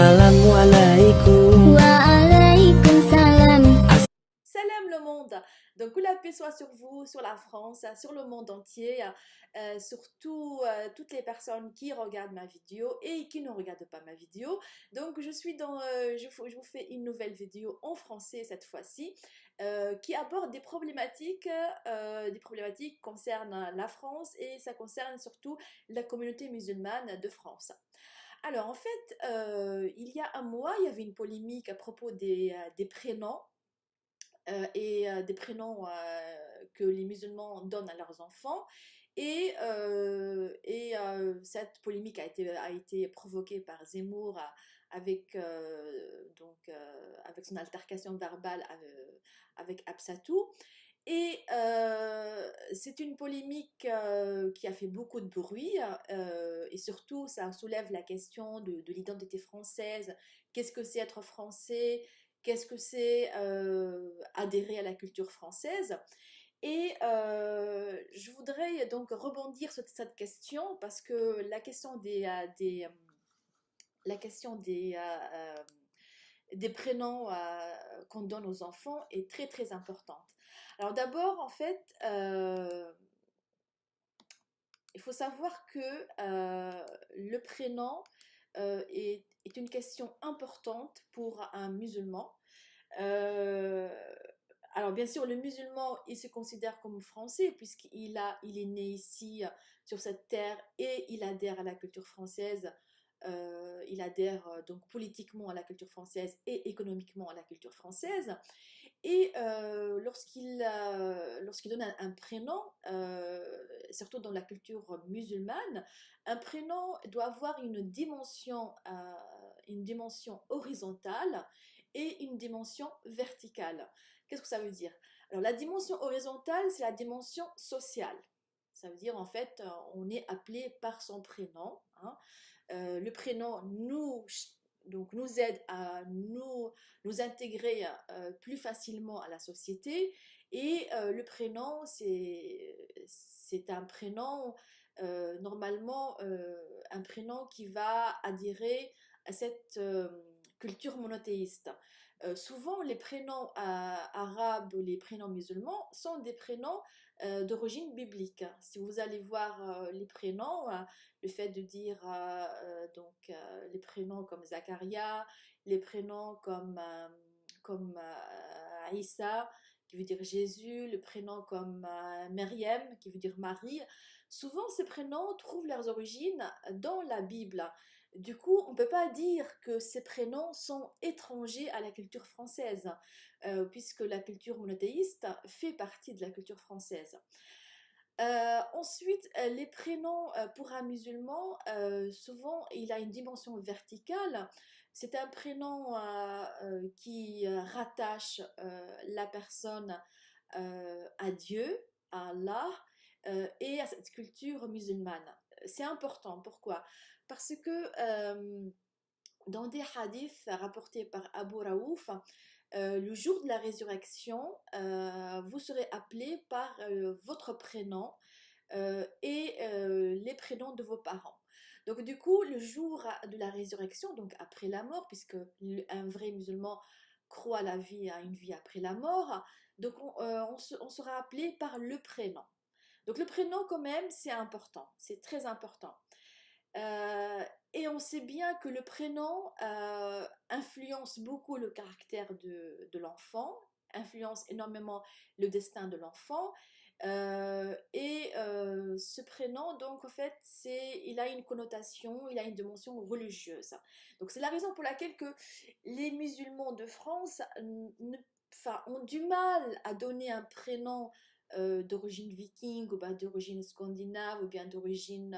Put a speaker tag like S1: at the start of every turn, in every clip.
S1: Assalamualaikum.
S2: Waalaikumsalam.
S3: Salam le monde! Donc, que la paix soit sur vous, sur la France, sur le monde entier, surtout toutes les personnes qui regardent ma vidéo et qui ne regardent pas ma vidéo. Donc, je vous fais une nouvelle vidéo en français cette fois-ci qui aborde des problématiques concernant la France et ça concerne surtout la communauté musulmane de France. Alors, en fait, il y a un mois, il y avait une polémique à propos des prénoms des prénoms que les musulmans donnent à leurs enfants. Cette polémique a été provoquée par Zemmour avec, avec son altercation verbale avec Absatou. C'est une polémique qui a fait beaucoup de bruit et surtout ça soulève la question de l'identité française. Qu'est-ce que c'est être français? Qu'est-ce que c'est adhérer à la culture française? Je voudrais donc rebondir sur cette question parce que la question des prénoms qu'on donne aux enfants est très très importante. Alors d'abord, en fait, il faut savoir que le prénom est une question importante pour un musulman. Euh, alors bien sûr, le musulman, il se considère comme français il est né ici sur cette terre et il adhère à la culture française. Il adhère donc politiquement à la culture française et économiquement à la culture française. Lorsqu'il donne un prénom, surtout dans la culture musulmane, un prénom doit avoir une dimension horizontale et une dimension verticale. Qu'est-ce que ça veut dire? Alors la dimension horizontale, c'est la dimension sociale. Ça veut dire en fait, on est appelé par son prénom. Hein. Le prénom nous aide à nous intégrer plus facilement à la société. Le prénom, c'est un prénom, normalement, un prénom qui va adhérer à cette culture monothéiste. Souvent, les prénoms arabes ou les prénoms musulmans sont des prénoms d'origine biblique. Si vous allez voir les prénoms, le fait de dire les prénoms comme Zacharia, les prénoms comme Isa, qui veut dire Jésus, le prénom comme Myriam, qui veut dire Marie, souvent ces prénoms trouvent leurs origines dans la Bible. Du coup, on ne peut pas dire que ces prénoms sont étrangers à la culture française, puisque la culture monothéiste fait partie de la culture française. Ensuite, les prénoms pour un musulman, souvent il a une dimension verticale. C'est un prénom qui rattache la personne à Dieu, à Allah et à cette culture musulmane. C'est important. Pourquoi? Parce que dans des hadiths rapportés par Abu Raouf, le jour de la résurrection, vous serez appelé par votre prénom les prénoms de vos parents. Donc du coup, le jour de la résurrection, donc après la mort, puisque un vrai musulman croit à une vie après la mort, donc on sera appelé par le prénom. Donc le prénom quand même, c'est important, c'est très important. Euh, et on sait bien que le prénom influence beaucoup le caractère de l'enfant, influence énormément le destin de l'enfant. Ce prénom, donc, en fait, il a une connotation, il a une dimension religieuse. Donc, c'est la raison pour laquelle que les musulmans de France ont du mal à donner un prénom d'origine viking, ou ben, d'origine scandinave, ou bien euh, d'origine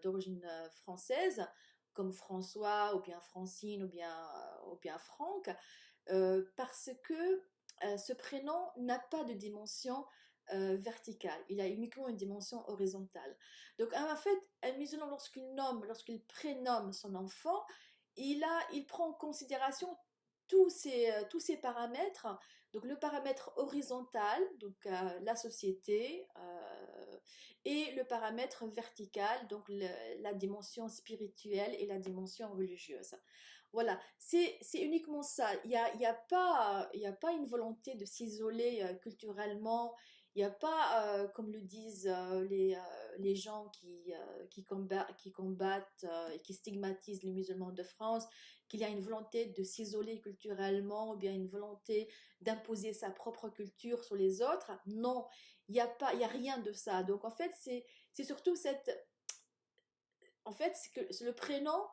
S3: d'origine française, comme François, ou bien Francine, ou bien Franck, parce que ce prénom n'a pas de dimension verticale, il a uniquement une dimension horizontale. Donc en fait, un musulman, lorsqu'il prénomme son enfant, il prend en considération tous ces paramètres, donc le paramètre horizontal, donc la société, et le paramètre vertical, donc la dimension spirituelle et la dimension religieuse. Voilà, c'est uniquement ça. Il y a pas une volonté de s'isoler culturellement. Il n'y a pas, comme le disent les gens qui combattent et qui stigmatisent les musulmans de France, qu'il y a une volonté de s'isoler culturellement ou bien une volonté d'imposer sa propre culture sur les autres. Non, il y a rien de ça. Donc en fait, c'est surtout en fait, c'est que le prénom,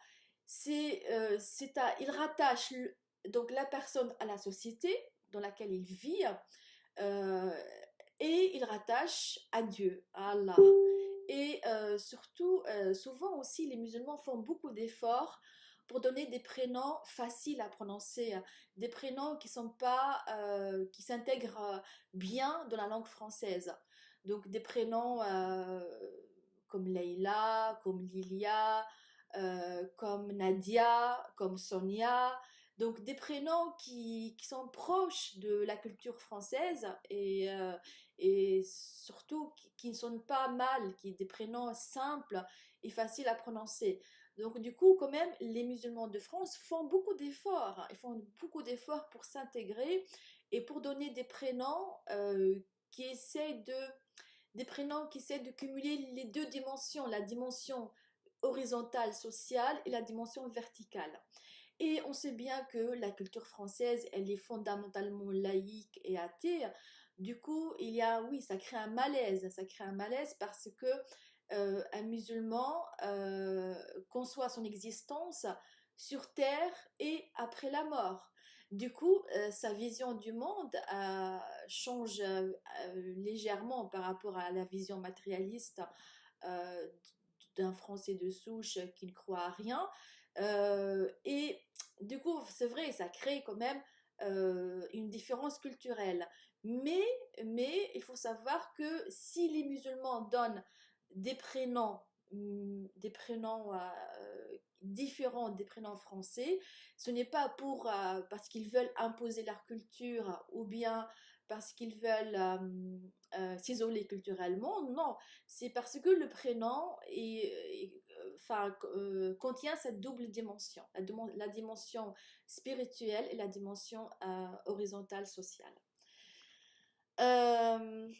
S3: il rattache donc la personne à la société dans laquelle il vit, euh, et il rattache à Dieu, à Allah. Et surtout, souvent aussi, les musulmans font beaucoup d'efforts pour donner des prénoms faciles à prononcer, des prénoms qui sont pas, qui s'intègrent bien dans la langue française. Donc des prénoms comme Leïla, comme Lilia, comme Nadia, comme Sonia. Donc des prénoms qui sont proches de la culture française et surtout qui ne sonnent pas mal, qui des prénoms simples et faciles à prononcer. Donc du coup, quand même, les musulmans de France font beaucoup d'efforts. Ils font beaucoup d'efforts pour s'intégrer et pour donner des prénoms qui essaient de des prénoms qui essaient de cumuler les deux dimensions, la dimension horizontale sociale et la dimension verticale. Et on sait bien que la culture française, elle est fondamentalement laïque et athée. Du coup, oui, ça crée un malaise parce que un musulman conçoit son existence sur terre et après la mort. Du coup, sa vision du monde change légèrement par rapport à la vision matérialiste euh, d'un Français de souche qui ne croit à rien. Et du coup, c'est vrai, ça crée quand même une différence culturelle. Mais, mais il faut savoir que si les musulmans donnent des prénoms, des prénoms différents des prénoms français, ce n'est pas parce qu'ils veulent imposer leur culture ou bien parce qu'ils veulent s'isoler culturellement, non, c'est parce que le prénom contient cette double dimension, la dimension spirituelle et la dimension horizontale sociale. Euh,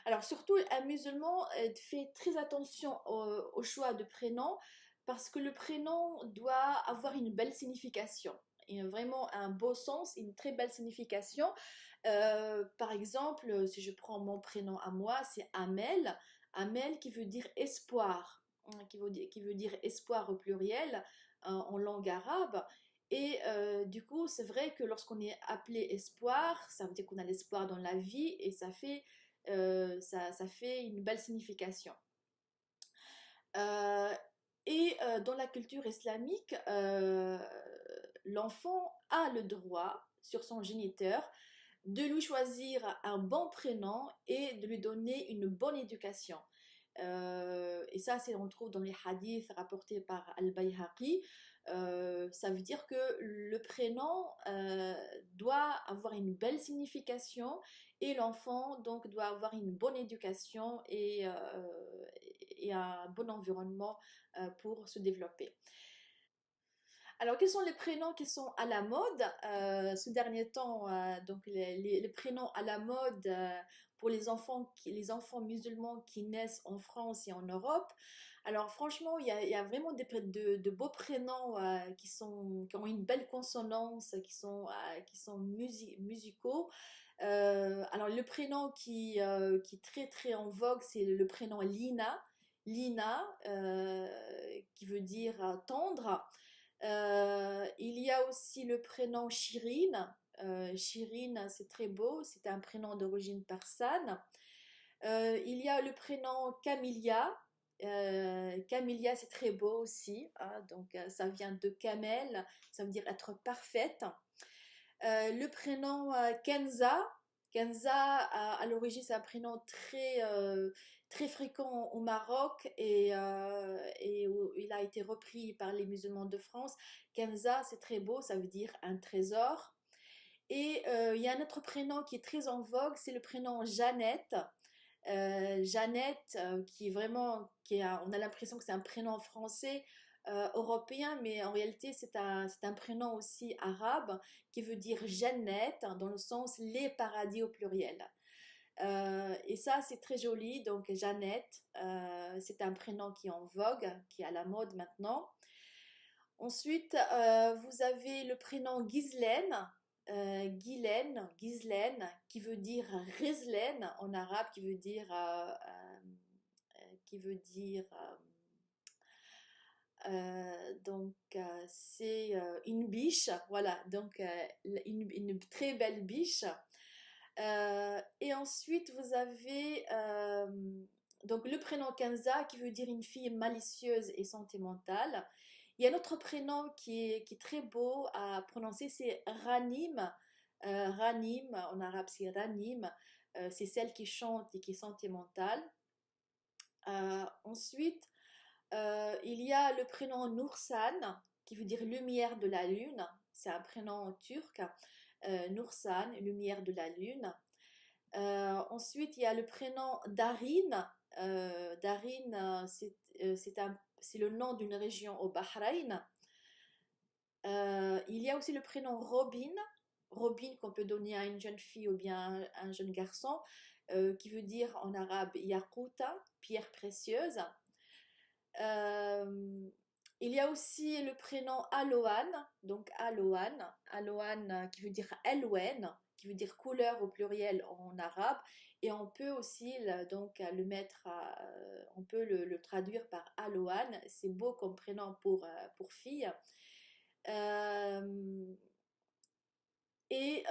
S3: Alors surtout, un musulman fait très attention au choix de prénom parce que le prénom doit avoir une belle signification. Et vraiment un beau sens, une très belle signification. Par exemple, si je prends mon prénom à moi, c'est Amel. Amel qui veut dire espoir, hein, qui veut dire espoir au pluriel en langue arabe. Et du coup, c'est vrai que lorsqu'on est appelé espoir, ça veut dire qu'on a l'espoir dans la vie et ça fait une belle signification. Euh, dans la culture islamique, l'enfant a le droit sur son géniteur de lui choisir un bon prénom et de lui donner une bonne éducation. Et ça, on le trouve dans les hadiths rapportés par Al-Bayhaqi. Ça veut dire que le prénom doit avoir une belle signification et l'enfant donc doit avoir une bonne éducation et un bon environnement pour se développer. Alors, quels sont les prénoms qui sont à la mode ce dernier temps donc les prénoms à la mode pour les enfants musulmans qui naissent en France et en Europe. Alors, franchement, il y a vraiment de beaux prénoms qui ont une belle consonance, qui sont musicaux. Alors, le prénom qui est très très en vogue, c'est le prénom Lina. Lina, qui veut dire tendre. Il y a aussi le prénom Shirin. Shirin, c'est très beau, c'est un prénom d'origine persane. Il y a le prénom Camilla. Camilla, c'est très beau aussi, hein, donc ça vient de camel, ça veut dire être parfaite. Le prénom Kenza. Kenza, à l'origine, c'est un prénom très fréquent au Maroc et il a été repris par les musulmans de France. Kenza, c'est très beau, ça veut dire un trésor. Et il y a un autre prénom qui est très en vogue, c'est le prénom Jeannette. Jeannette, qui est vraiment, on a l'impression que c'est un prénom français, européen, mais en réalité c'est un prénom aussi arabe qui veut dire Jannette, dans le sens les paradis au pluriel. Et ça, c'est très joli. Donc, Jeannette, c'est un prénom qui est en vogue, qui est à la mode maintenant. Ensuite, vous avez le prénom Ghislaine, Ghislaine, qui veut dire Rizlaine en arabe, qui veut dire c'est une biche, voilà, donc une très belle biche. Et ensuite, vous avez donc le prénom Kenza qui veut dire une fille malicieuse et sentimentale. Il y a un autre prénom qui est très beau à prononcer, c'est Ranim. Ranim, en arabe c'est Ranim, c'est celle qui chante et qui est sentimentale. Ensuite, il y a le prénom Noursan qui veut dire lumière de la lune, c'est un prénom turc. Noursan, lumière de la lune. Ensuite, il y a le prénom Darin. Darin, c'est le nom d'une région au Bahreïn. Il y a aussi le prénom Robin. Robin qu'on peut donner à une jeune fille ou bien à un jeune garçon, qui veut dire en arabe Yakuta, pierre précieuse. Il y a aussi le prénom Aloan, donc Aloan qui veut dire Elwen, qui veut dire couleur au pluriel en arabe, et on peut aussi on peut le traduire par Aloan, c'est beau comme prénom pour fille. Et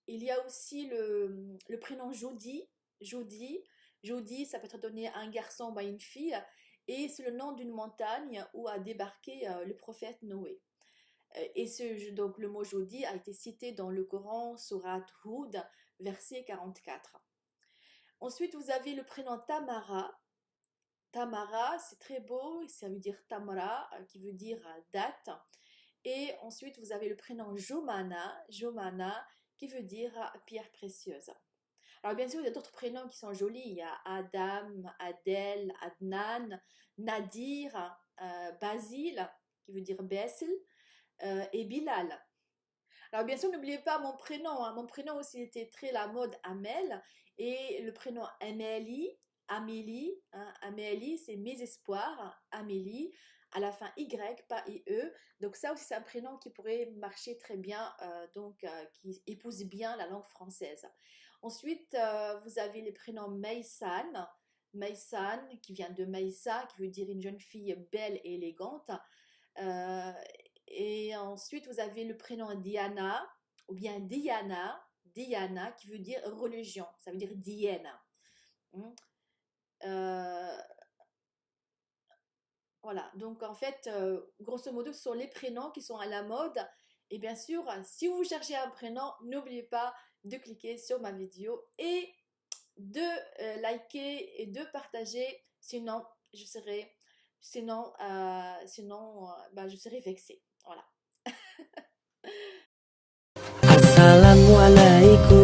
S3: il y a aussi le prénom Jodi. Jodi, ça peut être donné à un garçon ou à une fille, et c'est le nom d'une montagne où a débarqué le prophète Noé. Et donc le mot Jodi a été cité dans le Coran, Sourate Hud, verset 44. Ensuite, vous avez le prénom Tamara. Tamara, c'est très beau, ça veut dire Tamara, qui veut dire date. Et ensuite, vous avez le prénom Jomana, qui veut dire pierre précieuse. Alors bien sûr, il y a d'autres prénoms qui sont jolis. Il y a Adam, Adel, Adnan, Nadir, Basile, qui veut dire Besl, et Bilal. Alors bien sûr, n'oubliez pas mon prénom. Mon prénom aussi était très la mode, Amel. Et le prénom Amélie, Amélie, c'est mes espoirs, Amélie. À la fin Y, pas IE. Donc ça aussi, c'est un prénom qui pourrait marcher très bien, qui épouse bien la langue française. Ensuite, vous avez les prénoms Maysan, qui vient de Maïsa, qui veut dire une jeune fille belle et élégante. Et ensuite, vous avez le prénom Diana, ou bien Diana, qui veut dire religion, ça veut dire Diana. Voilà, donc en fait, grosso modo, ce sont les prénoms qui sont à la mode. Et bien sûr, si vous cherchez un prénom, n'oubliez pas de cliquer sur ma vidéo et de liker et de partager. Sinon, je serai vexée. Voilà.
S2: Assalamualaikum.